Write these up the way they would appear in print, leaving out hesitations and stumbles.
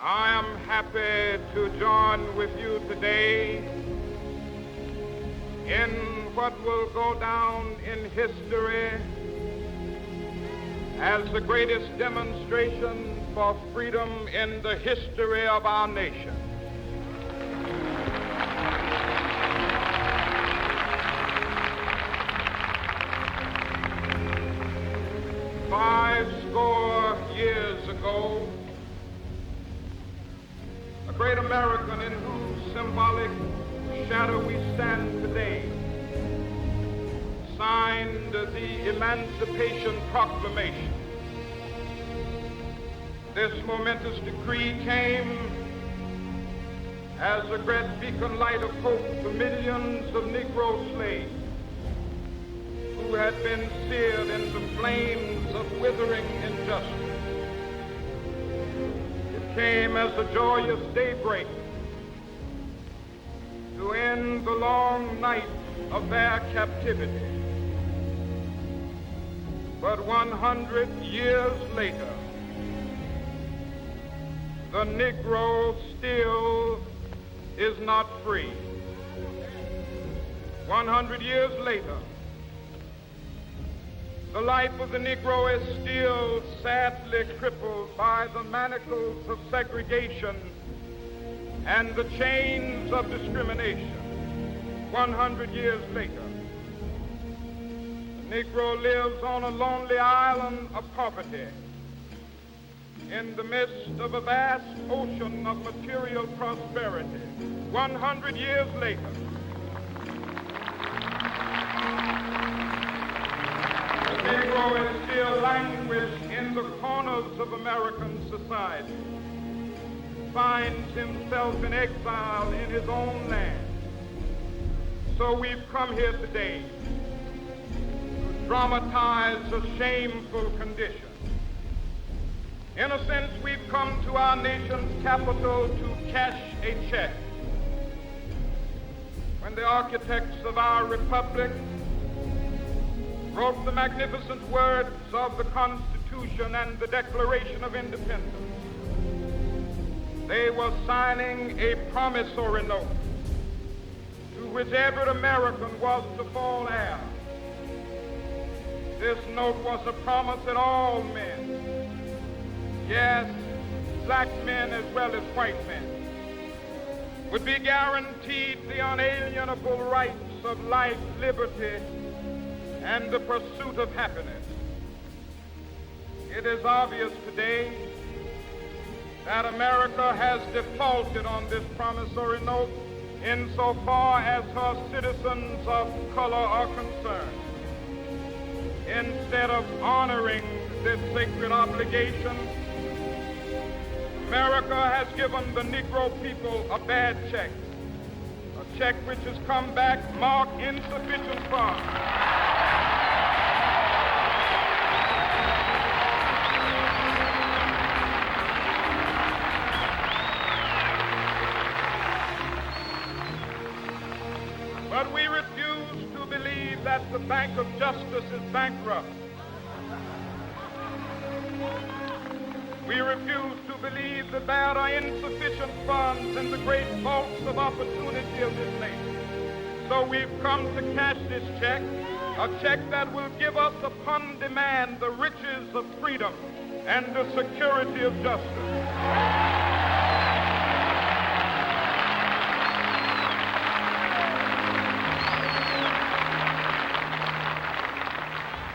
I am happy to join with you today in what will go down in history as the greatest demonstration for freedom in the history of our nation. Five score years ago, a great American in whose symbolic shadow we stand today signed the Emancipation Proclamation. This momentous decree came as a great beacon light of hope to millions of Negro slaves who had been seared in the flames of withering injustice. It came as a joyous daybreak to end the long night of their captivity. But 100 years later, the Negro still is not free. 100 years later, the life of the Negro is still sadly crippled by the manacles of segregation and the chains of discrimination. 100 years later, the Negro lives on a lonely island of poverty in the midst of a vast ocean of material prosperity. 100 years later, the Negro is still languished in the corners of American society, finds himself in exile in his own land. So we've come here today to dramatize a shameful condition. In a sense, we've come to our nation's capital to cash a check. When the architects of our republic wrote the magnificent words of the Constitution and the Declaration of Independence, they were signing a promissory note to which every American was to fall heir. This note was a promise that all men, yes, black men as well as white men, would be guaranteed the unalienable rights of life, liberty, and the pursuit of happiness. It is obvious today that America has defaulted on this promissory note insofar as her citizens of color are concerned. Instead of honoring this sacred obligation, America has given the Negro people a bad check, a check which has come back marked insufficient funds. But we refuse to believe that the Bank of Justice is bankrupt. We refuse to believe that there are insufficient funds in the great vaults of opportunity of this nation. So we've come to cash this check, a check that will give us upon demand the riches of freedom and the security of justice.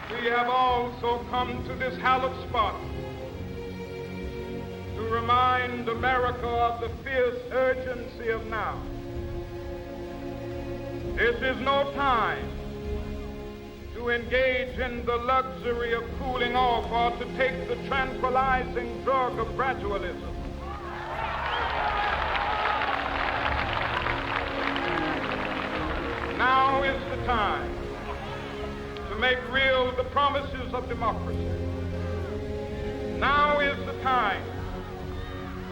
We have also come to this hallowed spot to remind America of the fierce urgency of now. This is no time to engage in the luxury of cooling off or to take the tranquilizing drug of gradualism. Now is the time to make real the promises of democracy. Now is the time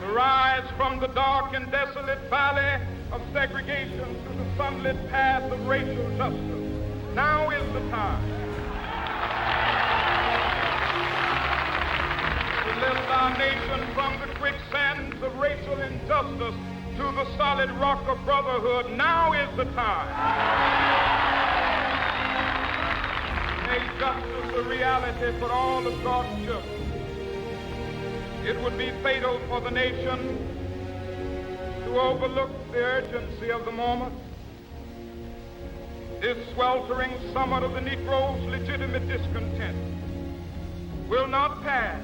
to rise from the dark and desolate valley of segregation to the sunlit path of racial justice. Now is the time to lift our nation from the quicksands of racial justice to the solid rock of brotherhood. Now is the time. Make justice a reality for all of God's children. It would be fatal for the nation to overlook the urgency of the moment. This sweltering summit of the Negro's legitimate discontent will not pass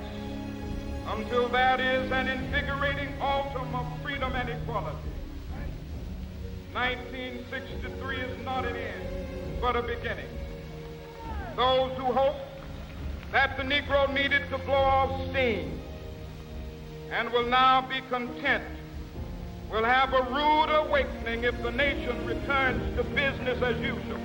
until that is an invigorating autumn of freedom and equality. 1963 is not an end, but a beginning. Those who hope that the Negro needed to blow off steam and will now be content will have a rude awakening if the nation returns to business as usual.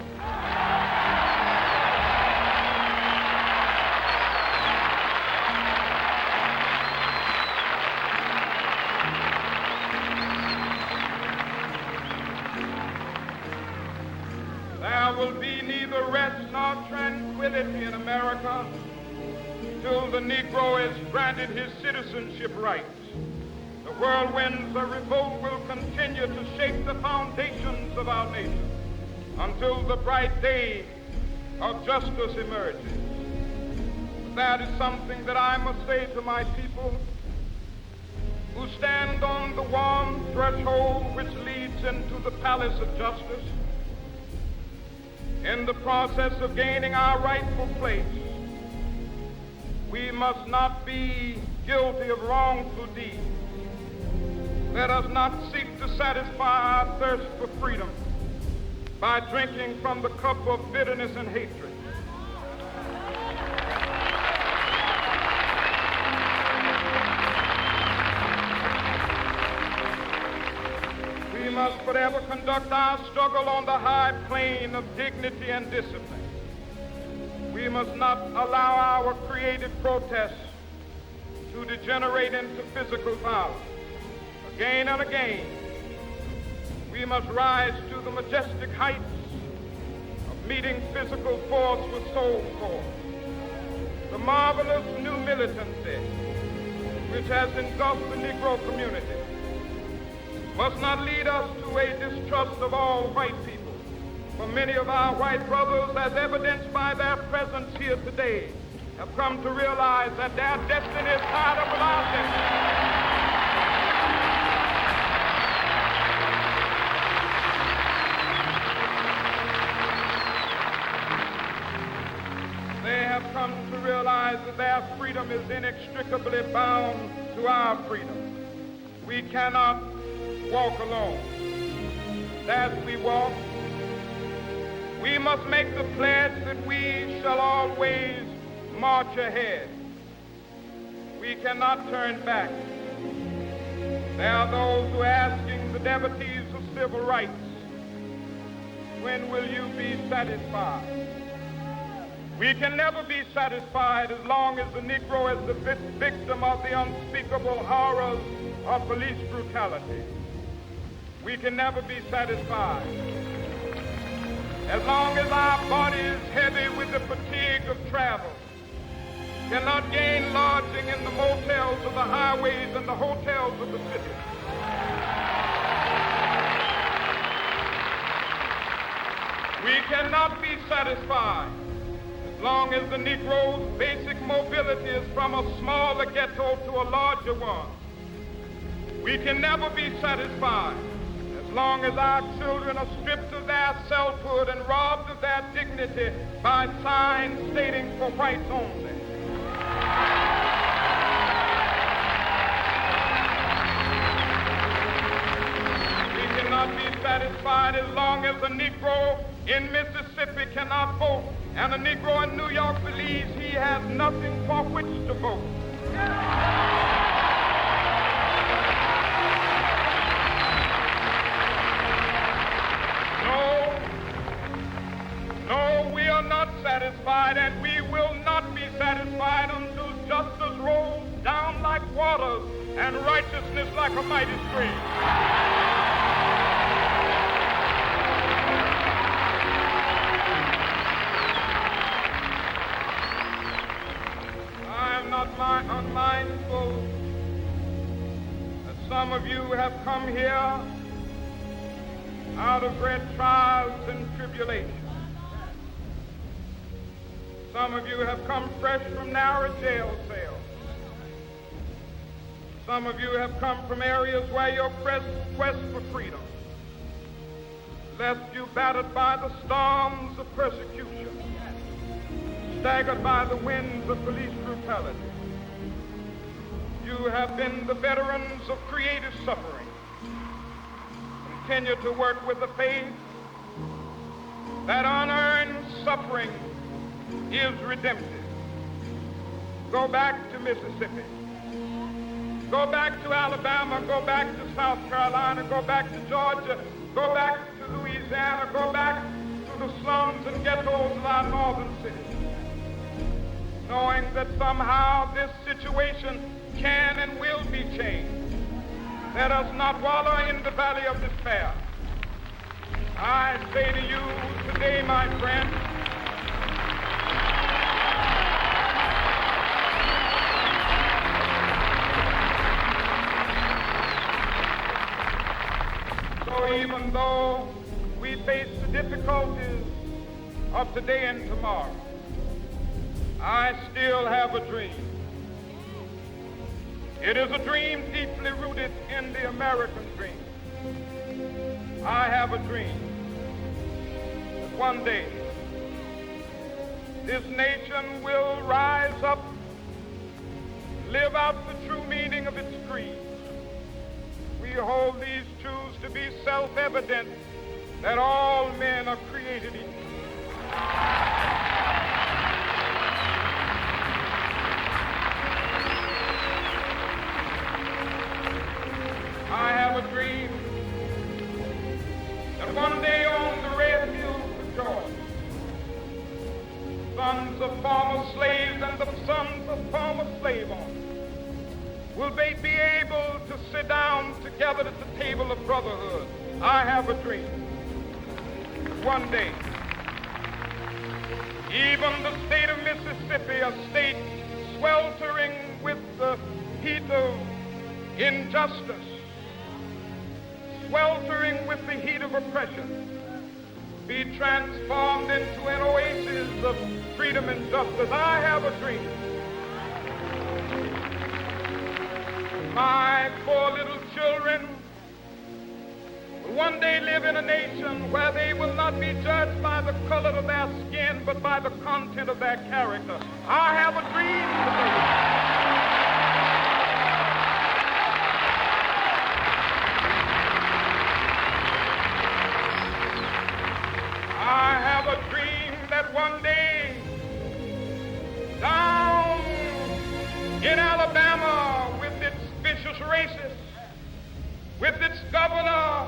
There will be neither rest nor tranquility in America till the Negro is granted his citizenship rights. The whirlwinds of revolt will continue to shake the foundations of our nation until the bright day of justice emerges. That is something that I must say to my people who stand on the warm threshold which leads into the palace of justice. In the process of gaining our rightful place, we must not be guilty of wrongful deeds. Let us not seek to satisfy our thirst for freedom by drinking from the cup of bitterness and hatred. We must forever conduct our struggle on the high plane of dignity and discipline. We must not allow our creative protests to degenerate into physical violence. Again and again, we must rise to the majestic heights of meeting physical force with soul force. The marvelous new militancy which has engulfed the Negro community must not lead us to a distrust of all white people. For many of our white brothers, as evidenced by their presence here today, have come to realize that their destiny is tied up with our destiny. They have come to realize that their freedom is inextricably bound to our freedom. We cannot walk alone. As we walk, we must make the pledge that we shall always march ahead. We cannot turn back. There are those who are asking the devotees of civil rights, when will you be satisfied? We can never be satisfied as long as the Negro is the victim of the unspeakable horrors of police brutality. We can never be satisfied as long as our body is heavy with the fatigue of travel, cannot gain lodging in the motels of the highways and the hotels of the city. We cannot be satisfied as long as the Negro's basic mobility is from a smaller ghetto to a larger one. We can never be satisfied as long as our children are stripped of their selfhood and robbed of their dignity by signs stating for whites only. We cannot be satisfied as long as the Negro in Mississippi cannot vote and a Negro in New York believes he has nothing for which to vote. No, we are not satisfied, and we will not be satisfied until justice rolls down like waters and righteousness like a mighty stream. I am not unmindful that Some of you have come here out of great trials and tribulations. Some of you have come fresh from narrow jail cells. Some of you have come from areas where your quest for freedom left you battered by the storms of persecution, staggered by the winds of police brutality. You have been the veterans of creative suffering. Continue to work with the faith that unearned suffering is redemptive. Go back to Mississippi. Go back to Alabama. Go back to South Carolina. Go back to Georgia. Go back to Louisiana. Go back to the slums and ghettos of our northern cities, knowing that somehow this situation can and will be changed. Let us not wallow in the valley of despair. I say to you today, my friend, so even though we face the difficulties of today and tomorrow, I still have a dream. It is a dream deeply rooted in the American dream. I have a dream that one day this nation will rise up, live out the true meaning of its creed. We hold these truths to be self-evident, that all men are created equal. I have a dream that one day on the red hills of Georgia, sons of former slaves and the sons of former slave owners will they be able to sit down together at the table of brotherhood. I have a dream that one day even the state of Mississippi, a state sweltering with the heat of injustice, sweltering with the heat of oppression, be transformed into an oasis of freedom and justice. I have a dream. My poor little children will one day live in a nation where they will not be judged by the color of their skin, but by the content of their character. I have a dream today. I have a dream that one day down in Alabama, with its vicious racists, with its governor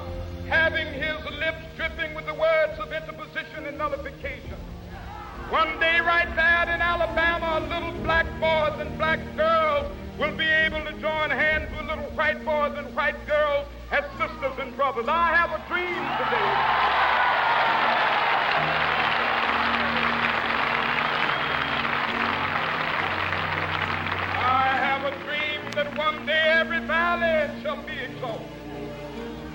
having his lips dripping with the words of interposition and nullification, one day right there in Alabama, little black boys and black girls will be able to join hands with little white boys and white girls as sisters and brothers. I have a dream today. That one day every valley shall be exalted,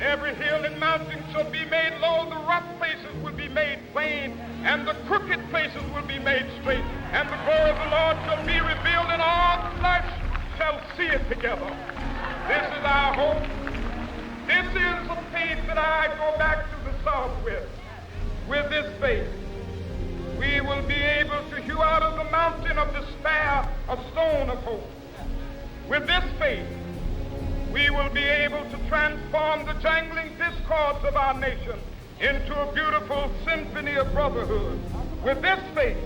every hill and mountain shall be made low, the rough places will be made plain, and the crooked places will be made straight, and the glory of the Lord shall be revealed, and all flesh shall see it together. This is our hope. This is the faith that I go back to the South with. With this faith, we will be able to hew out of the mountain of despair a stone of hope. With this faith, we will be able to transform the jangling discords of our nation into a beautiful symphony of brotherhood. With this faith,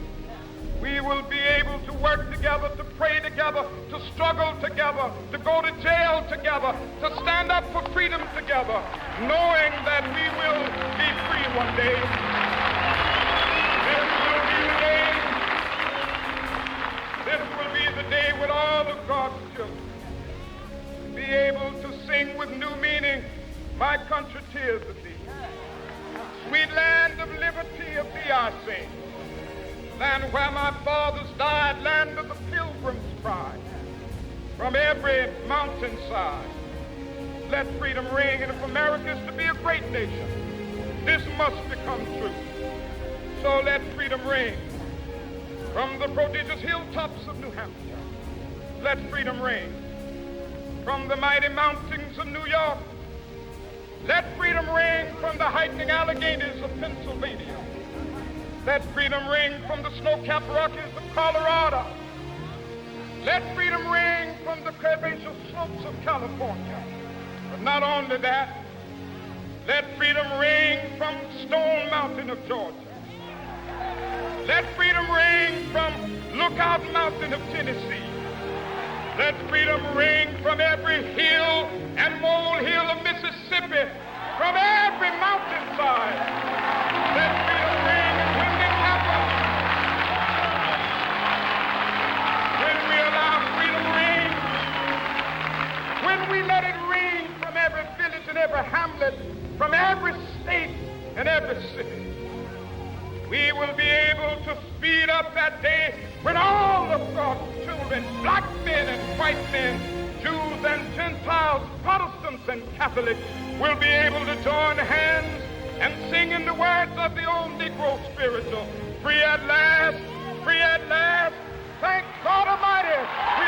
we will be able to work together, to pray together, to struggle together, to go to jail together, to stand up for freedom together, knowing that we will be free one day. This will be the day with all of God's children be able to sing with new meaning, my country, tears of thee. Sweet land of liberty, of thee I sing. Land where my fathers died, land of the pilgrim's pride. From every mountainside, let freedom ring. And if America is to be a great nation, this must become true. So let freedom ring from the prodigious hilltops of New Hampshire. Let freedom ring from the mighty mountains of New York. Let freedom ring from the heightening Alleghenies of Pennsylvania. Let freedom ring from the snow-capped Rockies of Colorado. Let freedom ring from the curvaceous slopes of California. But not only that, let freedom ring from Stone Mountain of Georgia. Let freedom ring from Lookout Mountain of Tennessee. Let freedom ring from every hill and molehill of Mississippi, from every mountainside. Let freedom ring, and when it happens, when we allow freedom ring, when we let it ring from every village and every hamlet, from every state and every city, we will be able to speed up that day when all of God's children, black men and white men, Jews and Gentiles, Protestants and Catholics, will be able to join hands and sing in the words of the old Negro spiritual, free at last, thank God Almighty.